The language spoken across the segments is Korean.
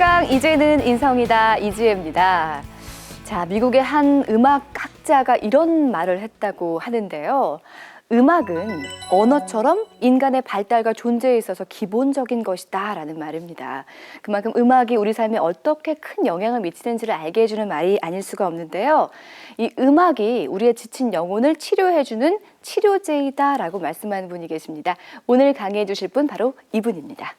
4강 이제는 인성이다 이지혜입니다. 자, 미국의 한 음악학자가 이런 말을 했다고 하는데요. 음악은 언어처럼 인간의 발달과 존재에 있어서 기본적인 것이다 라는 말입니다. 그만큼 음악이 우리 삶에 어떻게 큰 영향을 미치는지를 알게 해주는 말이 아닐 수가 없는데요. 이 음악이 우리의 지친 영혼을 치료해주는 치료제이다 라고 말씀하는 분이 계십니다. 오늘 강의해 주실 분 바로 이분입니다.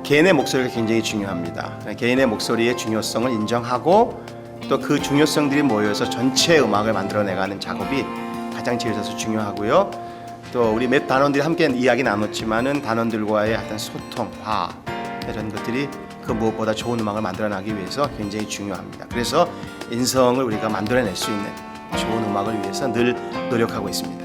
개인의 목소리가 굉장히 중요합니다. 개인의 목소리의 중요성을 인정하고 또 그 중요성들이 모여서 전체 음악을 만들어내가는 작업이 가장 제일 중요하고요. 또 우리 몇 단원들이 함께 이야기 나눴지만은 단원들과의 어떤 소통, 화합 이런 것들이 그 무엇보다 좋은 음악을 만들어내기 위해서 굉장히 중요합니다. 그래서 인성을 우리가 만들어낼 수 있는 좋은 음악을 위해서 늘 노력하고 있습니다.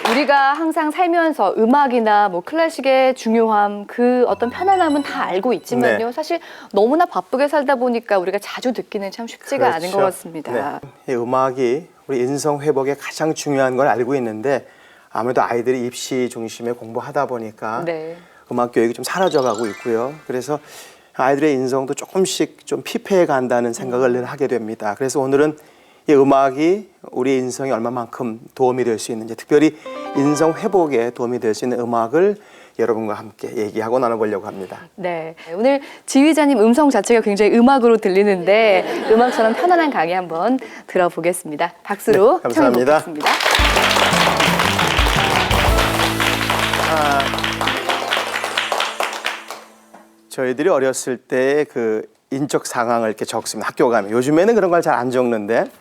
우리가 항상 살면서 음악이나 뭐 클래식의 중요함, 그 어떤 편안함은 다 알고 있지만요. 네. 사실 너무나 바쁘게 살다 보니까 우리가 자주 듣기는 참 쉽지가 않은 것 같습니다. 네. 이 음악이 우리 인성 회복에 가장 중요한 걸 알고 있는데 아무래도 아이들이 입시 중심의 공부하다 보니까 음악 교육이 좀 사라져가고 있고요. 그래서 아이들의 인성도 조금씩 좀 피폐해 간다는 생각을 늘 하게 됩니다. 그래서 오늘은 이 음악이 우리 인성에 얼마만큼 도움이 될 수 있는지, 특별히 인성 회복에 도움이 될 수 있는 음악을 여러분과 함께 얘기하고 나눠보려고 합니다. 네, 오늘 지휘자님 음성 자체가 굉장히 음악으로 들리는데 음악처럼 편안한 강의 한번 들어보겠습니다. 박수로 네, 감사합니다. 청해 보겠습니다. 저희들이 어렸을 때 그 인적 상황을 이렇게 적습니다. 학교 가면. 요즘에는 그런 걸 잘 안 적는데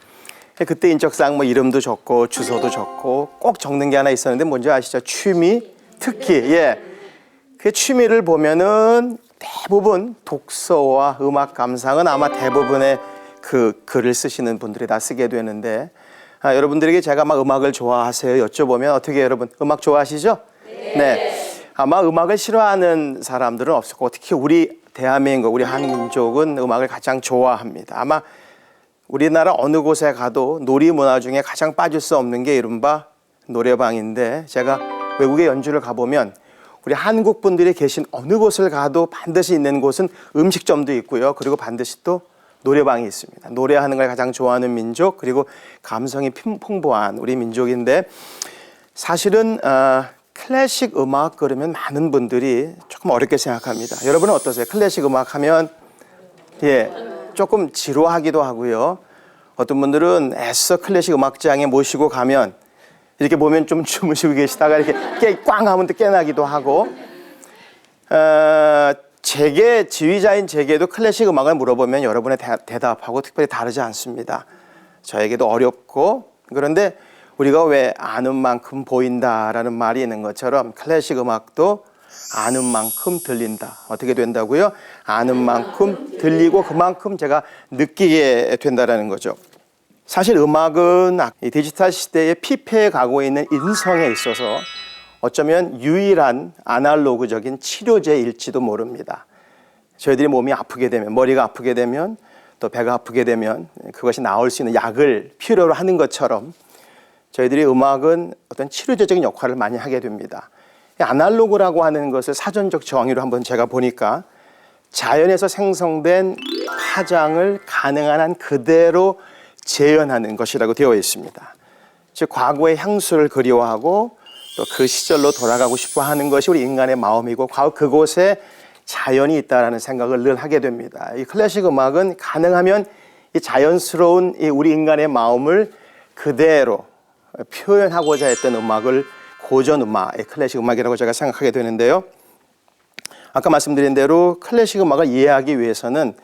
그때 인적사항 뭐 이름도 적고 주소도 적고 꼭 적는 게 하나 있었는데 뭔지 아시죠? 취미, 특기. 그 취미를 보면은 대부분 독서와 음악 감상은 아마 대부분의 그 글을 쓰시는 분들이 다 쓰게 되는데 여러분들에게 제가 막 음악을 좋아하세요 여쭤보면 어떻게 여러분 음악 좋아하시죠? 네. 아마 음악을 싫어하는 사람들은 없을 거고 특히 우리 대한민국, 우리 한민족은 음악을 가장 좋아합니다. 아마 우리나라 어느 곳에 가도 놀이문화 중에 가장 빠질 수 없는 게 이른바 노래방인데 제가 외국에 연주를 가보면 우리 한국 분들이 계신 어느 곳을 가도 반드시 있는 곳은 음식점도 있고요. 그리고 반드시 또 노래방이 있습니다. 노래하는 걸 가장 좋아하는 민족, 그리고 감성이 풍부한 우리 민족인데 사실은 클래식 음악 그러면 많은 분들이 조금 어렵게 생각합니다. 여러분은 어떠세요? 클래식 음악 하면 조금 지루하기도 하고요. 어떤 분들은 애써 클래식 음악장에 모시고 가면 이렇게 보면 좀 주무시고 계시다가 이렇게 꽝 하면 또 깨나기도 하고 제게 지휘자인 제게도 클래식 음악을 물어보면 여러분의 대답하고 특별히 다르지 않습니다. 저에게도 어렵고 그런데 우리가 왜 아는 만큼 보인다라는 말이 있는 것처럼 클래식 음악도 아는 만큼 들린다. 어떻게 된다고요? 아는 만큼 들리고 그만큼 제가 느끼게 된다는 거죠. 사실 음악은 이 디지털 시대에 피폐해 가고 있는 인성에 있어서 어쩌면 유일한 아날로그적인 치료제일지도 모릅니다. 저희들이 몸이 아프게 되면, 머리가 아프게 되면, 또 배가 아프게 되면 그것이 나을 수 있는 약을 필요로 하는 것처럼 저희들이 음악은 어떤 치료제적인 역할을 많이 하게 됩니다. 아날로그라고 하는 것을 사전적 정의로 한번 제가 보니까 자연에서 생성된 파장을 가능한 한 그대로 재현하는 것이라고 되어 있습니다. 즉 과거의 향수를 그리워하고 또 그 시절로 돌아가고 싶어 하는 것이 우리 인간의 마음이고 과거 그곳에 자연이 있다라는 생각을 늘 하게 됩니다. 이 클래식 음악은 가능하면 이 자연스러운 이 우리 인간의 마음을 그대로 표현하고자 했던 음악을 고전 음악, 클래식 음악이라고 제가 생각하게 되는데요. 아까 말씀드린 대로 클래식 음악을 이해하기 위해서는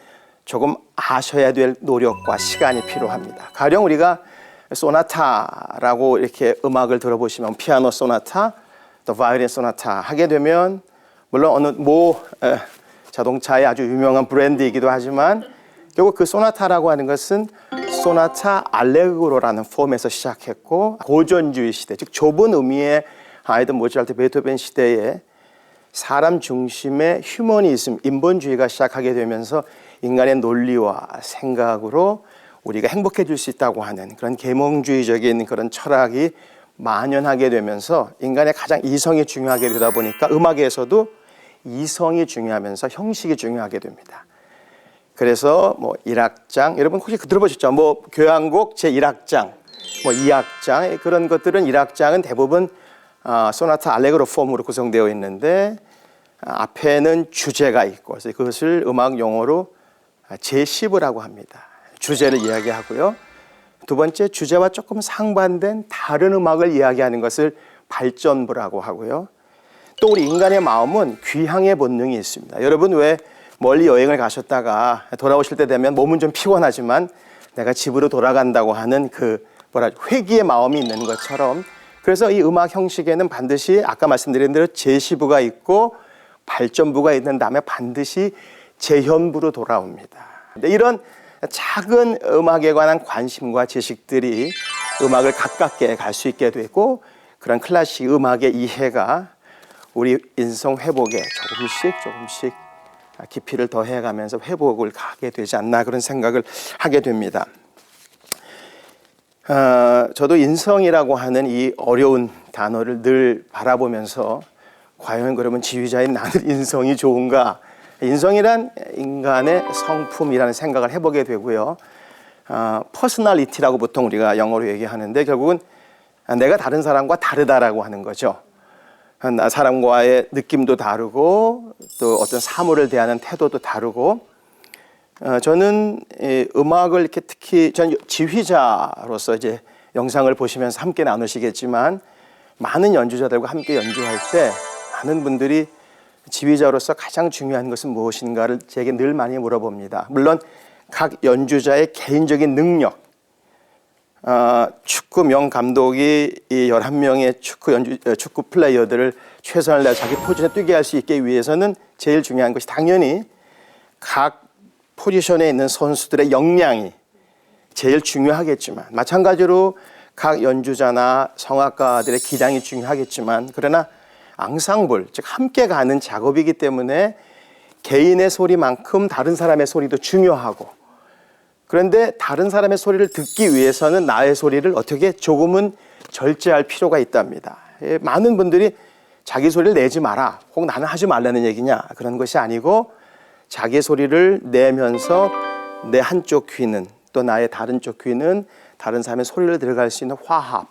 조금 아셔야 될 노력과 시간이 필요합니다. 가령 우리가 소나타라고 이렇게 음악을 들어보시면 피아노 소나타, 또 바이올린 소나타 하게 되면 물론 어느 자동차의 아주 유명한 브랜드이기도 하지만 결국 그 소나타라고 하는 것은 소나타 알레그로라는 폼에서 시작했고 고전주의 시대, 즉 좁은 의미의 하이든, 모차르트, 베토벤 시대에 사람 중심의 휴머니즘, 인본주의가 시작하게 되면서 인간의 논리와 생각으로 우리가 행복해질 수 있다고 하는 그런 계몽주의적인 그런 철학이 만연하게 되면서 인간의 가장 이성이 중요하게 되다 보니까 음악에서도 이성이 중요하면서 형식이 중요하게 됩니다. 그래서 뭐 1악장, 여러분 혹시 들어보셨죠? 뭐 교향곡 제1악장, 뭐 2악장 그런 것들은 1악장은 대부분 소나타 알레그로 폼으로 구성되어 있는데 앞에는 주제가 있고 그래서 그것을 음악 용어로 제시브라고 합니다. 주제를 이야기하고요. 두 번째 주제와 조금 상반된 다른 음악을 이야기하는 것을 발전부라고 하고요. 또 우리 인간의 마음은 귀향의 본능이 있습니다. 여러분 왜 멀리 여행을 가셨다가 돌아오실 때 되면 몸은 좀 피곤하지만 내가 집으로 돌아간다고 하는 그 회귀의 마음이 있는 것처럼 그래서 이 음악 형식에는 반드시 아까 말씀드린 대로 제시부가 있고 발전부가 있는 다음에 반드시 재현부로 돌아옵니다. 근데 이런 작은 음악에 관한 관심과 지식들이 음악을 가깝게 갈 수 있게 되고 그런 클래식 음악의 이해가 우리 인성 회복에 조금씩 깊이를 더해가면서 회복을 가게 되지 않나 그런 생각을 하게 됩니다. 저도 인성이라고 하는 이 어려운 단어를 늘 바라보면서 과연 그러면 지휘자인 나는 인성이 좋은가? 인성이란 인간의 성품이라는 생각을 해보게 되고요. 퍼스널리티라고 보통 우리가 영어로 얘기하는데 결국은 내가 다른 사람과 다르다라고 하는 거죠. 사람과의 느낌도 다르고 또 어떤 사물을 대하는 태도도 다르고 저는 음악을 이렇게 특히 전 지휘자로서 이제 영상을 보시면서 함께 나누시겠지만 많은 연주자들과 함께 연주할 때 많은 분들이 지휘자로서 가장 중요한 것은 무엇인가를 제게 늘 많이 물어봅니다. 물론 각 연주자의 개인적인 능력, 축구 명감독이 이 11명의 축구 플레이어들을 최선을 다해 자기 포지션에 뛰게 할 수 있기 위해서는 제일 중요한 것이 당연히 각 포지션에 있는 선수들의 역량이 제일 중요하겠지만 마찬가지로 각 연주자나 성악가들의 기량이 중요하겠지만 그러나 앙상블, 즉 함께 가는 작업이기 때문에 개인의 소리만큼 다른 사람의 소리도 중요하고 그런데 다른 사람의 소리를 듣기 위해서는 나의 소리를 어떻게 조금은 절제할 필요가 있답니다. 많은 분들이 자기 소리를 내지 마라, 혹 나는 하지 말라는 얘기냐 그런 것이 아니고 자기 소리를 내면서 내 한쪽 귀는 또 나의 다른 쪽 귀는 다른 사람의 소리를 들어갈 수 있는 화합,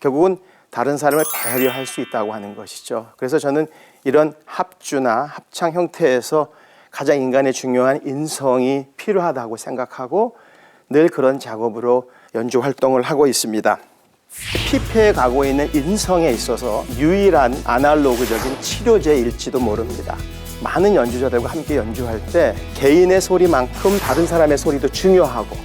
결국은 다른 사람을 배려할 수 있다고 하는 것이죠. 그래서 저는 이런 합주나 합창 형태에서 가장 인간의 중요한 인성이 필요하다고 생각하고 늘 그런 작업으로 연주 활동을 하고 있습니다. 피폐해 가고 있는 인성에 있어서 유일한 아날로그적인 치료제일지도 모릅니다. 많은 연주자들과 함께 연주할 때 개인의 소리만큼 다른 사람의 소리도 중요하고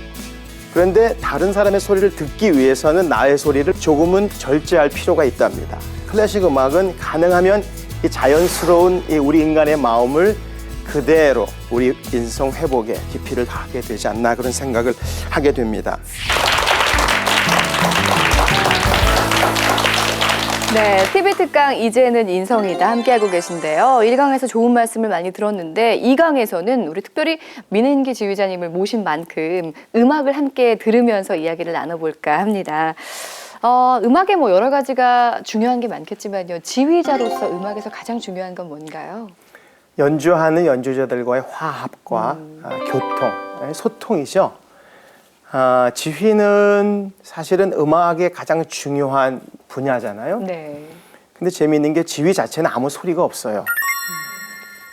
그런데 다른 사람의 소리를 듣기 위해서는 나의 소리를 조금은 절제할 필요가 있답니다. 클래식 음악은 가능하면 이 자연스러운 이 우리 인간의 마음을 그대로 우리 인성 회복에 깊이를 가게 되지 않나 그런 생각을 하게 됩니다. 네, TV 특강 이제는 인성이다 함께하고 계신데요. 1강에서 좋은 말씀을 많이 들었는데 2강에서는 우리 특별히 민은기 지휘자님을 모신 만큼 음악을 함께 들으면서 이야기를 나눠볼까 합니다. 음악에 뭐 여러 가지가 중요한 게 많겠지만요. 지휘자로서 음악에서 가장 중요한 건 뭔가요? 연주하는 연주자들과의 화합과 교통, 소통이죠. 지휘는 사실은 음악의 가장 중요한 분야잖아요. 네. 근데 재미있는 게 지휘 자체는 아무 소리가 없어요.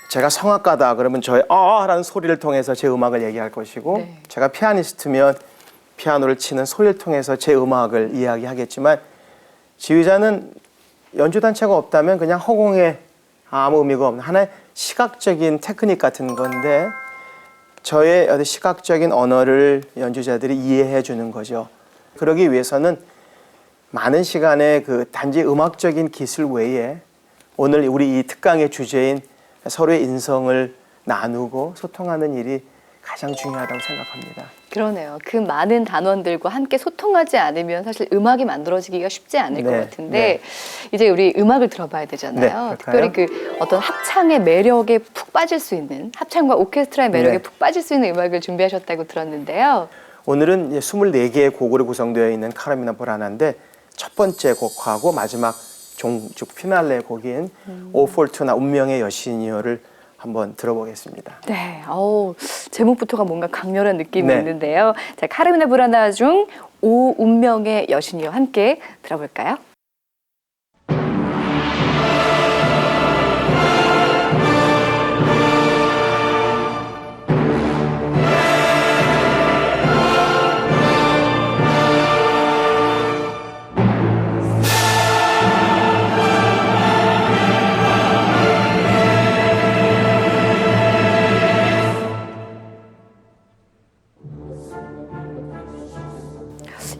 제가 성악가다 그러면 저의 라는 소리를 통해서 제 음악을 얘기할 것이고 네. 제가 피아니스트면 피아노를 치는 소리를 통해서 제 음악을 이야기하겠지만 지휘자는 연주단체가 없다면 그냥 허공에 아무 의미가 없는 하나의 시각적인 테크닉 같은 건데 저의 어떤 시각적인 언어를 연주자들이 이해해 주는 거죠. 그러기 위해서는 많은 시간에 그 단지 음악적인 기술 외에 오늘 우리 이 특강의 주제인 서로의 인성을 나누고 소통하는 일이 가장 중요하다고 생각합니다. 그러네요. 그 많은 단원들과 함께 소통하지 않으면 사실 음악이 만들어지기가 쉽지 않을 것 같은데 이제 우리 음악을 들어봐야 되잖아요. 네, 특별히 그 어떤 합창의 매력에 푹 빠질 수 있는 합창과 오케스트라의 매력에 푹 빠질 수 있는 음악을 준비하셨다고 들었는데요. 오늘은 이제 24개의 곡으로 구성되어 있는 카르미나 부라나인데 첫 번째 곡하고 마지막 종축 피날레 곡인 오 포르투나 운명의 여신이여를 한번 들어보겠습니다. 네, 제목부터가 뭔가 강렬한 느낌이 네. 있는데요. 자, 카르미나 부라나 중 오 운명의 여신이여 함께 들어볼까요?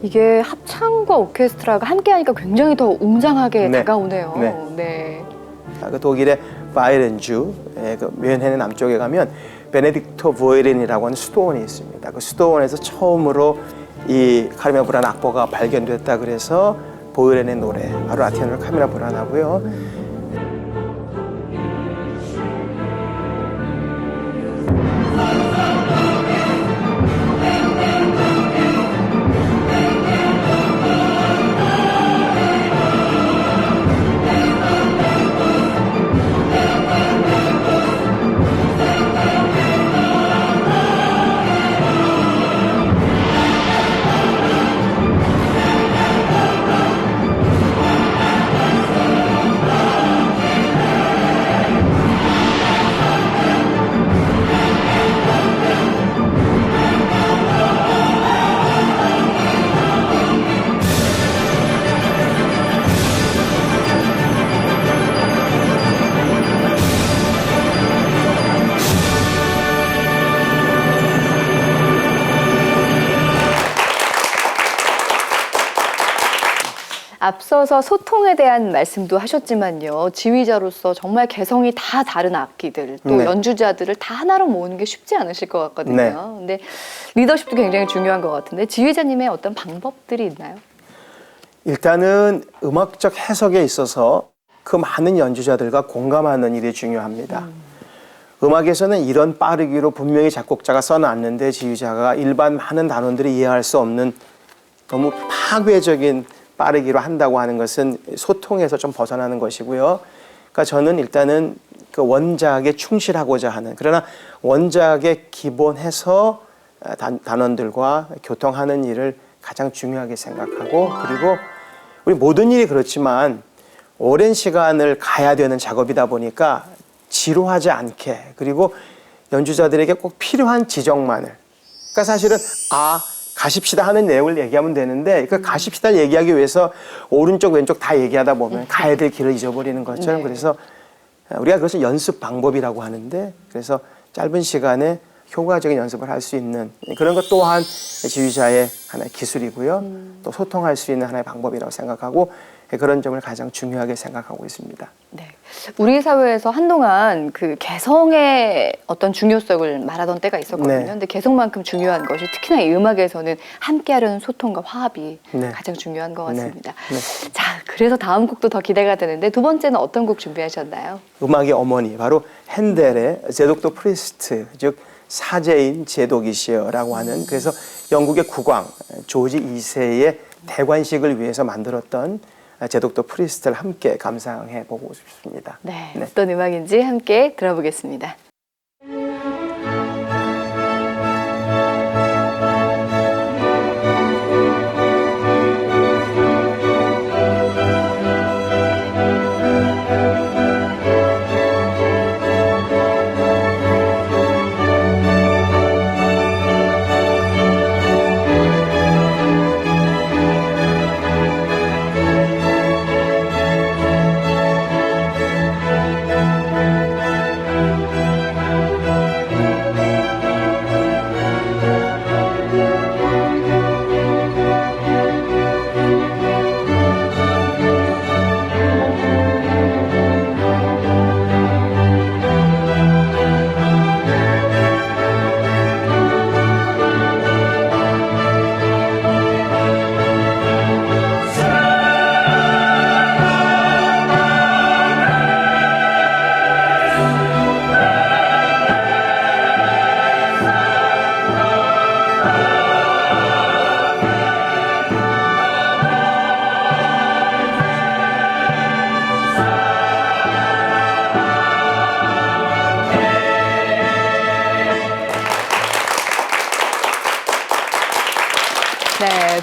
이게 합창과 오케스트라가 함께하니까 굉장히 더 웅장하게 네. 다가오네요. 네. 네. 그 독일의 바이렌주의 그 뮌헨의 남쪽에 가면 베네딕토 보이렌이라고 하는 수도원이 있습니다. 그 수도원에서 처음으로 이 카르미나 부라나 악보가 발견됐다 그래서 보이렌의 노래 바로 라틴어로 카르미나 부라나고요. 앞서서 소통에 대한 말씀도 하셨지만요. 지휘자로서 정말 개성이 다 다른 악기들, 또 네. 연주자들을 다 하나로 모으는 게 쉽지 않으실 것 같거든요. 네. 근데 리더십도 굉장히 중요한 것 같은데 지휘자님의 어떤 방법들이 있나요? 일단은 음악적 해석에 있어서 그 많은 연주자들과 공감하는 일이 중요합니다. 음악에서는 이런 빠르기로 분명히 작곡자가 써놨는데 지휘자가 일반 많은 단원들이 이해할 수 없는 너무 파괴적인 빠르기로 한다고 하는 것은 소통에서 좀 벗어나는 것이고요. 그러니까 저는 일단은 그 원작에 충실하고자 하는, 그러나 원작에 기본해서 단원들과 교통하는 일을 가장 중요하게 생각하고, 그리고 우리 모든 일이 그렇지만 오랜 시간을 가야 되는 작업이다 보니까 지루하지 않게, 그리고 연주자들에게 꼭 필요한 지적만을, 그러니까 사실은 가십시다 하는 내용을 얘기하면 되는데 그 가십시다를 얘기하기 위해서 오른쪽 왼쪽 다 얘기하다 보면 가야 될 길을 잊어버리는 것처럼. 그래서 우리가 그것을 연습 방법이라고 하는데, 그래서 짧은 시간에 효과적인 연습을 할 수 있는 그런 것 또한 지휘자의 하나의 기술이고요. 또 소통할 수 있는 하나의 방법이라고 생각하고 그런 점을 가장 중요하게 생각하고 있습니다. 네. 우리 사회에서 한동안 그 개성의 어떤 중요성을 말하던 때가 있었거든요. 네. 근데 개성만큼 중요한 것이 특히나 이 음악에서는 함께하려는 소통과 화합이 네. 가장 중요한 것 같습니다. 네. 자, 그래서 다음 곡도 더 기대가 되는데 두 번째는 어떤 곡 준비하셨나요? 음악의 어머니, 바로 핸델의 제독도 프리스트, 즉 사제인 제독이시여라고 하는, 그래서 영국의 국왕 조지 2세의 대관식을 위해서 만들었던 제독도 프리스트를 함께 감상해 보고 싶습니다. 네, 어떤 음악인지 함께 들어보겠습니다.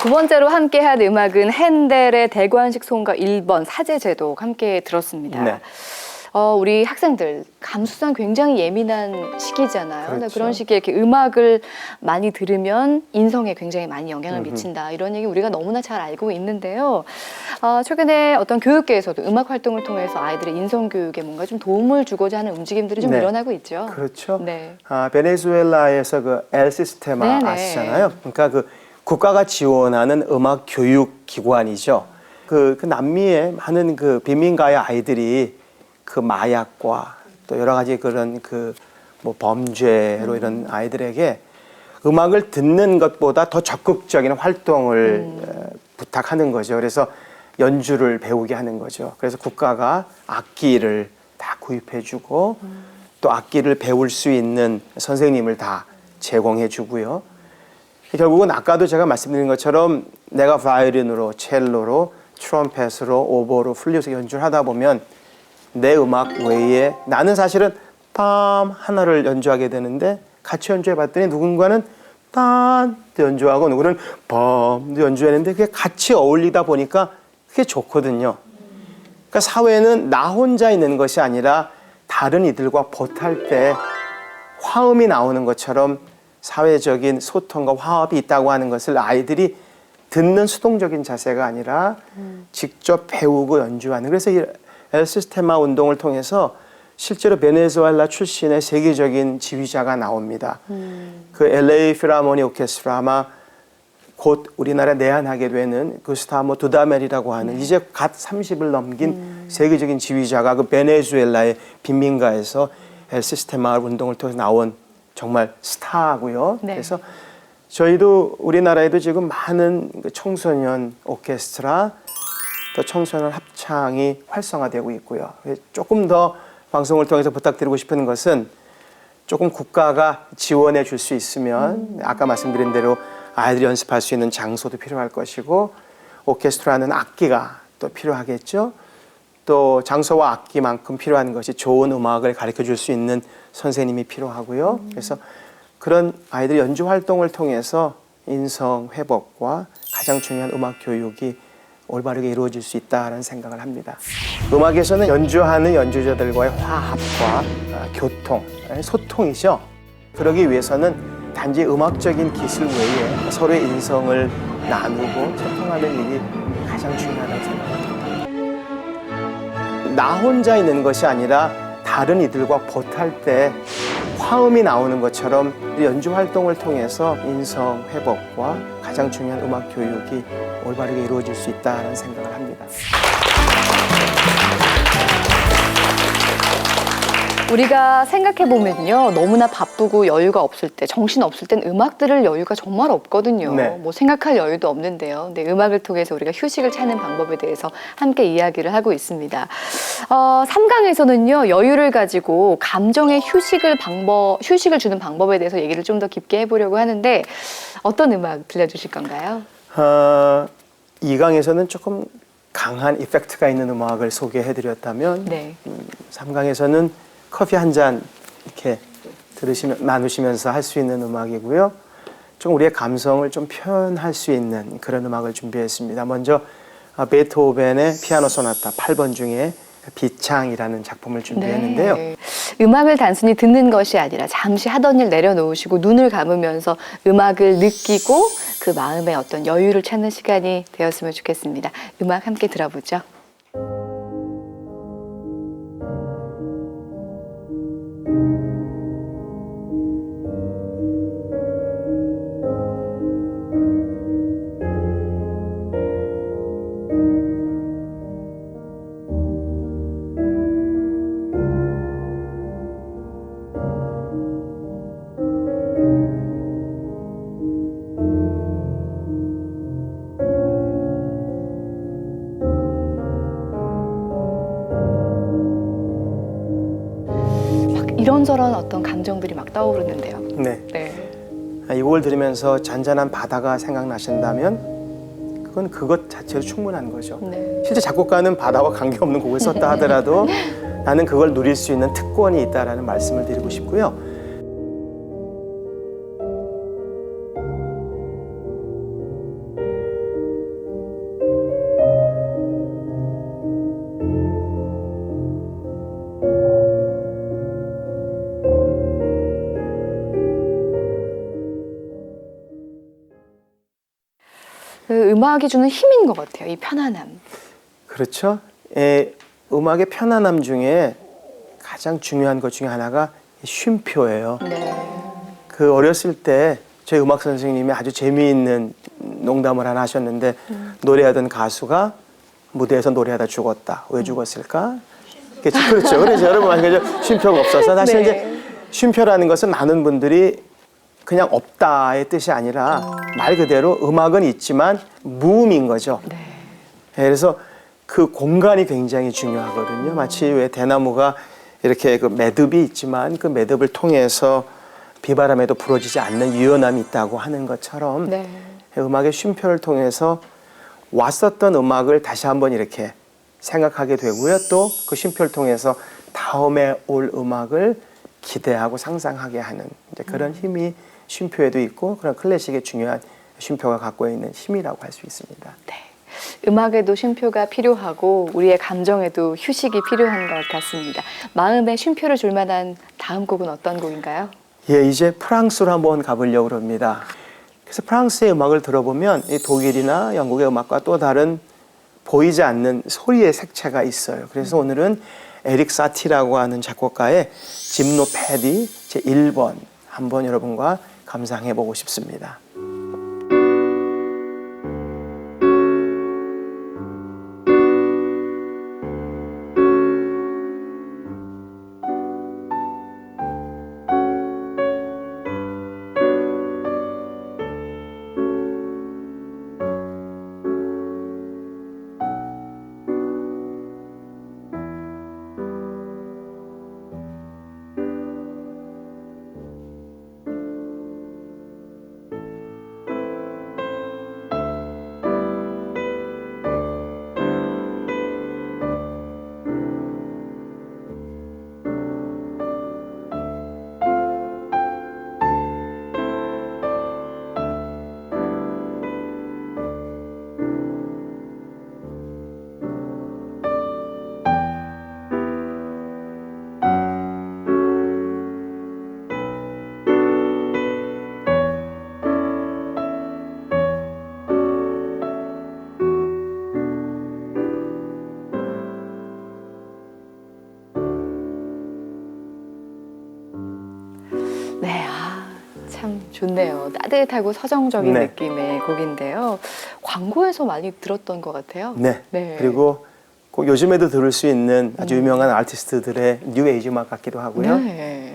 두 번째로 함께한 음악은 핸델의 대관식 소음과 1번 사제제독 함께 들었습니다. 네. 우리 학생들 감수성 굉장히 예민한 시기잖아요. 그렇죠. 근데 그런 시기에 이렇게 음악을 많이 들으면 인성에 굉장히 많이 영향을 미친다. 이런 얘기 우리가 너무나 잘 알고 있는데요. 최근에 어떤 교육계에서도 음악 활동을 통해서 아이들의 인성 교육에 뭔가 좀 도움을 주고자 하는 움직임들이 좀 네. 일어나고 있죠. 그렇죠. 네. 베네수엘라에서 그 엘 시스테마 네네. 아시잖아요. 그러니까 그 국가가 지원하는 음악 교육 기관이죠. 그 남미의 많은 그 빈민가의 아이들이 그 마약과 또 여러 가지 그런 그 뭐 범죄로 이런 아이들에게 음악을 듣는 것보다 더 적극적인 활동을 부탁하는 거죠. 그래서 연주를 배우게 하는 거죠. 그래서 국가가 악기를 다 구입해주고 또 악기를 배울 수 있는 선생님을 다 제공해주고요. 결국은 아까도 제가 말씀드린 것처럼 내가 바이올린으로, 첼로로, 트럼펫으로, 오보로, 플룻으로 연주를 하다 보면 내 음악 외에 나는 사실은 빰 하나를 연주하게 되는데 같이 연주해 봤더니 누군가는 딴 연주하고 누구는 빰 연주했는데 그게 같이 어울리다 보니까 그게 좋거든요. 그러니까 사회는 나 혼자 있는 것이 아니라 다른 이들과 보탈 때 화음이 나오는 것처럼 사회적인 소통과 화합이 있다고 하는 것을 아이들이 듣는 수동적인 자세가 아니라 직접 배우고 연주하는. 그래서 이 엘 시스테마 운동을 통해서 실제로 베네수엘라 출신의 세계적인 지휘자가 나옵니다. 그 LA 필하모니 오케스트라 아마 곧 우리나라에 내한하게 되는 구스타모 두다멜이라고 하는 이제 갓 30을 넘긴 세계적인 지휘자가 그 베네수엘라의 빈민가에서 엘 시스테마 운동을 통해서 나온 정말 스타고요. 네. 그래서 저희도 우리나라에도 지금 많은 그 청소년 오케스트라 또 청소년 합창이 활성화되고 있고요. 조금 더 방송을 통해서 부탁드리고 싶은 것은 조금 국가가 지원해 줄 수 있으면 아까 말씀드린 대로 아이들이 연습할 수 있는 장소도 필요할 것이고 오케스트라는 악기가 또 필요하겠죠. 또 장소와 악기만큼 필요한 것이 좋은 음악을 가르쳐 줄 수 있는 선생님이 필요하고요. 그래서 그런 아이들이 연주 활동을 통해서 인성 회복과 가장 중요한 음악 교육이 올바르게 이루어질 수 있다는 생각을 합니다. 음악에서는 연주하는 연주자들과의 화합과 교통, 소통이죠. 그러기 위해서는 단지 음악적인 기술 외에 서로의 인성을 나누고 소통하는 일이 가장 중요하다고 생각합니다. 나 혼자 있는 것이 아니라 다른 이들과 보탈 때 화음이 나오는 것처럼 연주 활동을 통해서 인성 회복과 가장 중요한 음악 교육이 올바르게 이루어질 수 있다는 생각을 합니다. 우리가 생각해보면요. 너무나 바쁘고 여유가 없을 때, 정신 없을 땐 음악 들을 여유가 정말 없거든요. 네. 뭐 생각할 여유도 없는데요. 근데 음악을 통해서 우리가 휴식을 찾는 방법에 대해서 함께 이야기를 하고 있습니다. 3강에서는요. 여유를 가지고 감정의 휴식을 주는 방법에 대해서 얘기를 좀 더 깊게 해보려고 하는데 어떤 음악 들려주실 건가요? 2강에서는 조금 강한 이펙트가 있는 음악을 소개해드렸다면 네. 3강에서는 커피 한 잔 이렇게 나누시면서 할 수 있는 음악이고요. 좀 우리의 감성을 좀 표현할 수 있는 그런 음악을 준비했습니다. 먼저 베토벤의 피아노 소나타 8번 중에 비창이라는 작품을 준비했는데요. 네. 음악을 단순히 듣는 것이 아니라 잠시 하던 일 내려놓으시고 눈을 감으면서 음악을 느끼고 그 마음의 어떤 여유를 찾는 시간이 되었으면 좋겠습니다. 음악 함께 들어보죠. 이런저런 어떤 감정들이 막 떠오르는데요. 네. 네. 이 곡을 들으면서 잔잔한 바다가 생각나신다면 그건 그것 자체로 충분한 거죠. 네. 실제 작곡가는 바다와 관계없는 곡을 썼다 하더라도 나는 그걸 누릴 수 있는 특권이 있다라는 말씀을 드리고 싶고요. 음악이 주는 힘인 것 같아요. 이 편안함. 그렇죠. 음악의 편안함 중에 가장 중요한 것 중에 하나가 쉼표예요. 네. 그 어렸을 때 저희 음악 선생님이 아주 재미있는 농담을 하나 하셨는데 노래하던 가수가 무대에서 노래하다 죽었다. 왜 죽었을까? 그렇죠. 그래서 여러분 아시겠죠? 쉼표가 없어서 사실 네. 이제 쉼표라는 것은 많은 분들이 그냥 없다의 뜻이 아니라 말 그대로 음악은 있지만 무음인 거죠. 네. 그래서 그 공간이 굉장히 중요하거든요. 마치 왜 대나무가 이렇게 그 매듭이 있지만 그 매듭을 통해서 비바람에도 부러지지 않는 유연함이 있다고 하는 것처럼 네. 음악의 쉼표를 통해서 왔었던 음악을 다시 한번 이렇게 생각하게 되고요. 또 그 쉼표를 통해서 다음에 올 음악을 기대하고 상상하게 하는 이제 그런 힘이 쉼표에도 있고 그런 클래식의 중요한 쉼표가 갖고 있는 힘이라고 할 수 있습니다. 네. 음악에도 쉼표가 필요하고 우리의 감정에도 휴식이 필요한 것 같습니다. 마음에 쉼표를 줄 만한 다음 곡은 어떤 곡인가요? 예, 이제 프랑스로 한번 가보려고 합니다. 그래서 프랑스의 음악을 들어보면 이 독일이나 영국의 음악과 또 다른 보이지 않는 소리의 색채가 있어요. 그래서 오늘은 에릭 사티라고 하는 작곡가의 짐노패디 제1번 한번 여러분과 감상해 보고 싶습니다. 네, 참 좋네요. 따뜻하고 서정적인 네. 느낌의 곡인데요. 광고에서 많이 들었던 것 같아요. 네. 네. 그리고 꼭 요즘에도 들을 수 있는 아주 유명한 아티스트들의 뉴 에이지 음악 같기도 하고요. 네.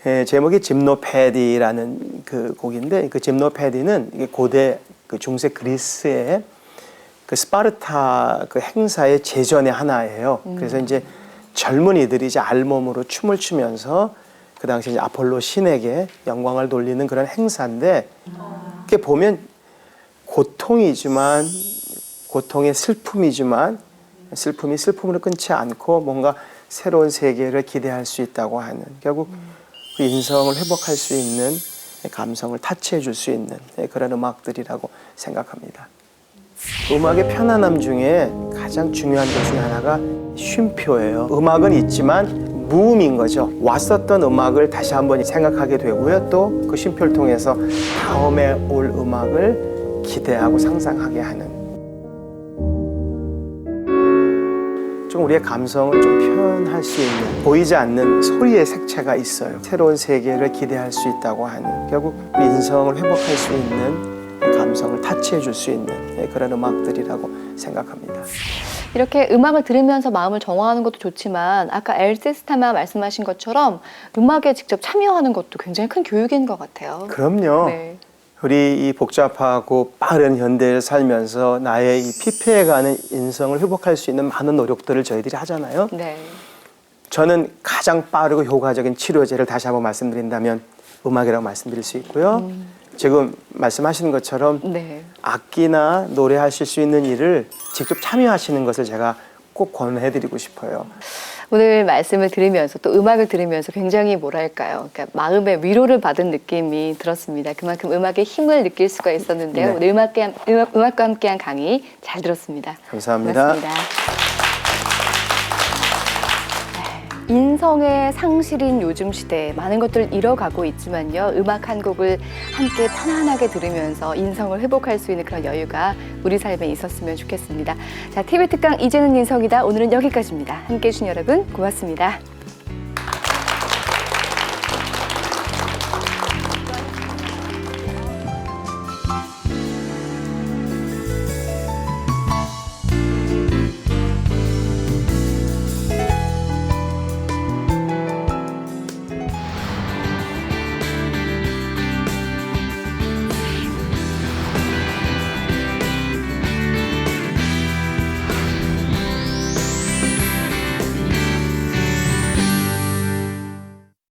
예, 제목이 짐노패디라는 그 곡인데 그 짐노패디는 이게 고대 그 중세 그리스의 그 스파르타 그 행사의 제전의 하나예요. 그래서 이제 젊은이들이 이제 알몸으로 춤을 추면서 그 당시 이제 아폴로 신에게 영광을 돌리는 그런 행사인데 이렇게 보면 고통이지만 고통의 슬픔이지만 슬픔이 슬픔으로 끊지 않고 뭔가 새로운 세계를 기대할 수 있다고 하는 결국 그 인성을 회복할 수 있는 감성을 타치해 줄 수 있는 그런 음악들이라고 생각합니다. 음악의 편안함 중에 가장 중요한 것 중에 하나가 쉼표예요. 음악은 있지만 무음인 거죠. 왔었던 음악을 다시 한번 생각하게 되고요. 또 그 쉼표를 통해서 다음에 올 음악을 기대하고 상상하게 하는 좀 우리의 감성을 좀 표현할 수 있는 보이지 않는 소리의 색채가 있어요. 새로운 세계를 기대할 수 있다고 하는 결국 우리 인성을 회복할 수 있는 감성을 타치해 줄 수 있는 그런 음악들이라고 생각합니다. 이렇게 음악을 들으면서 마음을 정화하는 것도 좋지만 아까 엘시스타마 말씀하신 것처럼 음악에 직접 참여하는 것도 굉장히 큰 교육인 것 같아요. 그럼요. 네. 우리 이 복잡하고 빠른 현대를 살면서 나의 이 피폐해가는 인성을 회복할 수 있는 많은 노력들을 저희들이 하잖아요. 네. 저는 가장 빠르고 효과적인 치료제를 다시 한번 말씀드린다면 음악이라고 말씀드릴 수 있고요. 지금 말씀하시는 것처럼 네. 악기나 노래하실 수 있는 일을 직접 참여하시는 것을 제가 꼭 권해드리고 싶어요. 오늘 말씀을 들으면서 또 음악을 들으면서 굉장히 뭐랄까요? 그러니까 마음의 위로를 받은 느낌이 들었습니다. 그만큼 음악의 힘을 느낄 수가 있었는데요. 네. 오늘 음악과 함께한 강의 잘 들었습니다. 감사합니다. 고맙습니다. 인성의 상실인 요즘 시대 많은 것들 잃어가고 있지만요. 음악 한 곡을 함께 편안하게 들으면서 인성을 회복할 수 있는 그런 여유가 우리 삶에 있었으면 좋겠습니다. 자, TV 특강 이제는 인성이다. 오늘은 여기까지입니다. 함께해 주신 여러분 고맙습니다.